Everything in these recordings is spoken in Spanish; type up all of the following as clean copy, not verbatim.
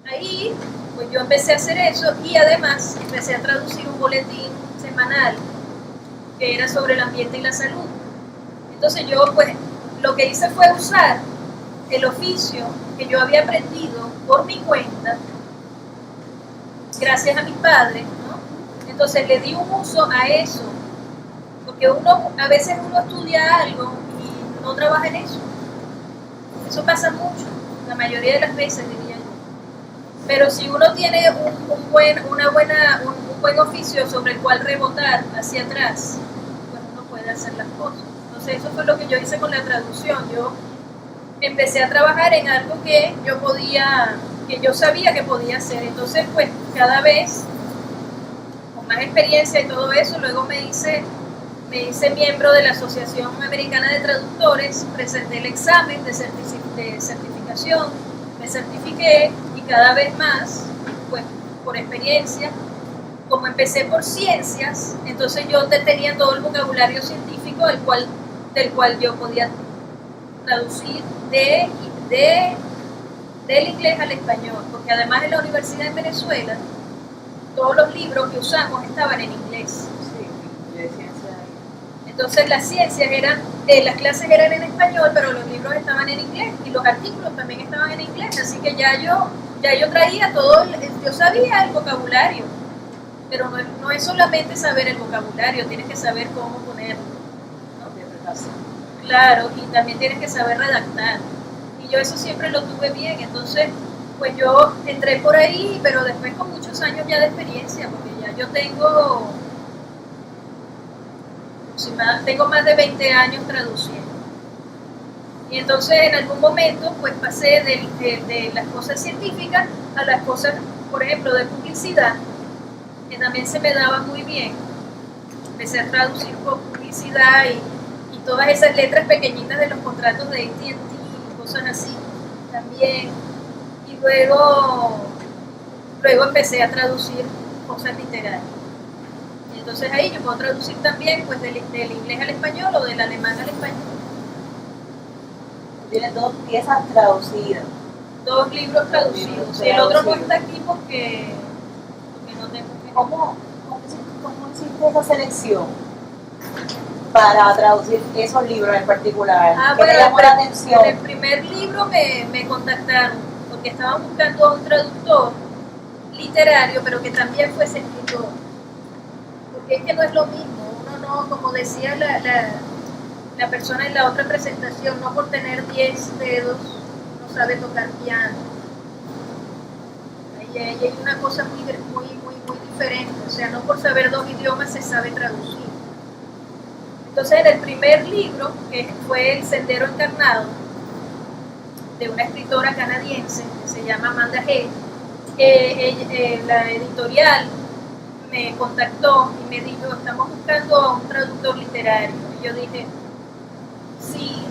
ahí pues yo empecé a hacer eso y además empecé a traducir un boletín semanal que era sobre el ambiente y la salud. Entonces yo pues lo que hice fue usar el oficio que yo había aprendido por mi cuenta, gracias a mis padres, ¿no? Entonces le di un uso a eso, porque a veces uno estudia algo y no trabaja en eso. Eso pasa mucho, la mayoría de las veces diría yo. Pero si uno tiene un buen oficio sobre el cual rebotar hacia atrás, pues uno puede hacer las cosas. Entonces eso fue lo que yo hice con la traducción. Yo empecé a trabajar en algo que yo sabía que podía hacer. Entonces pues cada vez con más experiencia y todo eso, luego me hice miembro de la Asociación Americana de Traductores, presenté el examen de certificación, me certifiqué y cada vez más, pues por experiencia, como empecé por ciencias, entonces yo tenía todo el vocabulario científico del cual yo podía traducir del inglés al español, porque además en la universidad en Venezuela todos los libros que usamos estaban en inglés. Entonces las clases eran en español, pero los libros estaban en inglés y los artículos también estaban en inglés, así que ya yo traía yo sabía el vocabulario, pero no es solamente saber el vocabulario, tienes que saber cómo ponerlo, ¿no? Claro, y también tienes que saber redactar, y yo eso siempre lo tuve bien, entonces pues yo entré por ahí, pero después con muchos años ya de experiencia, porque ya yo tengo más de 20 años traduciendo. Y entonces en algún momento pues pasé de las cosas científicas a las cosas, por ejemplo, de publicidad, que también se me daba muy bien. Empecé a traducir por publicidad y todas esas letras pequeñitas de los contratos de AT&T y cosas así también. Y luego empecé a traducir cosas literarias. Entonces ahí yo puedo traducir también pues del inglés al español o del alemán al español. Tienes 2 piezas traducidas. 2 libros traducidos. El otro no está aquí porque no tengo que... ¿Cómo hiciste esa selección para traducir esos libros en particular? ¿Qué te llamó la atención? En el primer libro me contactaron porque estaban buscando a un traductor literario, pero que también fuese escritor. Es que no es lo mismo, uno no, como decía la persona en la otra presentación, no por tener 10 dedos no sabe tocar piano. Ahí hay una cosa muy diferente, o sea, no por saber 2 idiomas se sabe traducir. Entonces en el primer libro, que fue El Sendero Encarnado, de una escritora canadiense que se llama Amanda Hay, la editorial me contactó y me dijo, estamos buscando a un traductor literario. Y yo dije, sí.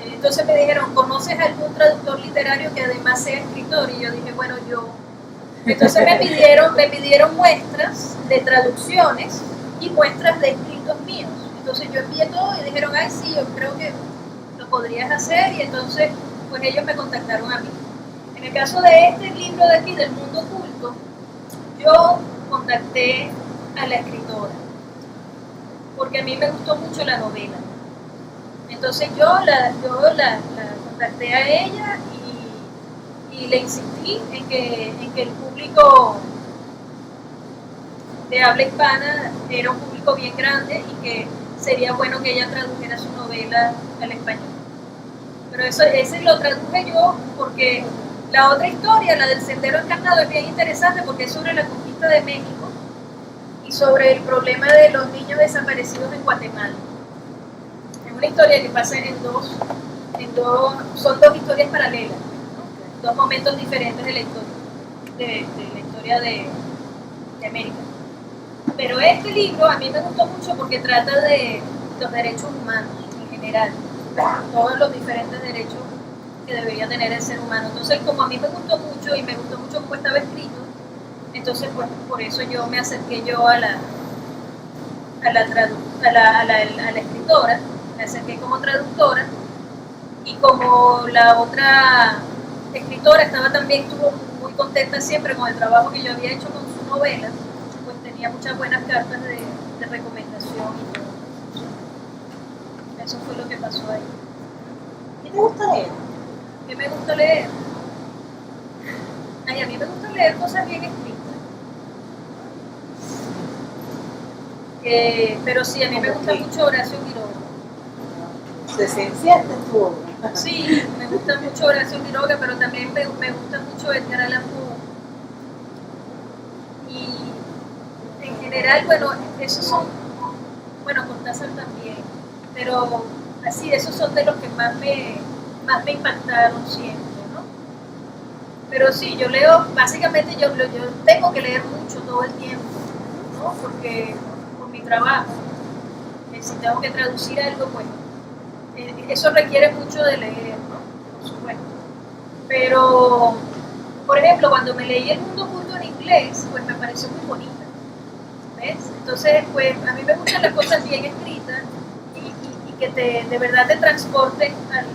Entonces me dijeron, ¿conoces algún traductor literario que además sea escritor? Y yo dije, bueno, yo. Entonces me pidieron muestras de traducciones y muestras de escritos míos. Entonces yo envié todo y dijeron, ay, sí, yo creo que lo podrías hacer. Y entonces, pues ellos me contactaron a mí. En el caso de este libro de aquí, del mundo oculto, yo contacté a la escritora porque a mí me gustó mucho la novela. Entonces yo la contacté a ella y le insistí en que el público de habla hispana era un público bien grande y que sería bueno que ella tradujera su novela al español. Pero ese lo traduje yo porque la otra historia, la del Sendero Encarnado, es bien interesante porque es sobre la conquista de México y sobre el problema de los niños desaparecidos en Guatemala. Es una historia que pasa son 2 historias paralelas, ¿no? 2 momentos diferentes de la historia de América. Pero este libro a mí me gustó mucho porque trata de los derechos humanos en general, todos los diferentes derechos que debería tener el ser humano. Entonces, como a mí me gustó mucho y me gustó mucho cómo estaba escrito, entonces pues por eso yo me acerqué yo a la escritora, me acerqué como traductora, y como la otra escritora estuvo muy muy contenta siempre con el trabajo que yo había hecho con su novela, pues tenía muchas buenas cartas de recomendación y todo. Eso fue lo que pasó ahí. ¿Qué te gusta leer? ¿Qué me gusta leer? Ay, a mí me gusta leer cosas bien escritas. Pero sí, a mí me gusta mucho Horacio Quiroga. ¿Se esenciaste en tu obra? Sí, me gusta mucho Horacio Quiroga, pero también me gusta mucho Edgar Allan Poe. Y en general, bueno, esos son, bueno, Cortázar también, pero así, esos son de los que más me impactaron siempre, ¿no? Pero sí, yo leo, básicamente yo tengo que leer mucho todo el tiempo, ¿no? Porque por mi trabajo, si tengo que traducir algo, pues eso requiere mucho de leer, ¿no? Por supuesto. Pero, por ejemplo, cuando me leí El Mundo Oculto en inglés, pues me pareció muy bonita, ¿ves? Entonces, pues a mí me gustan las cosas bien escritas y que de verdad te transporten al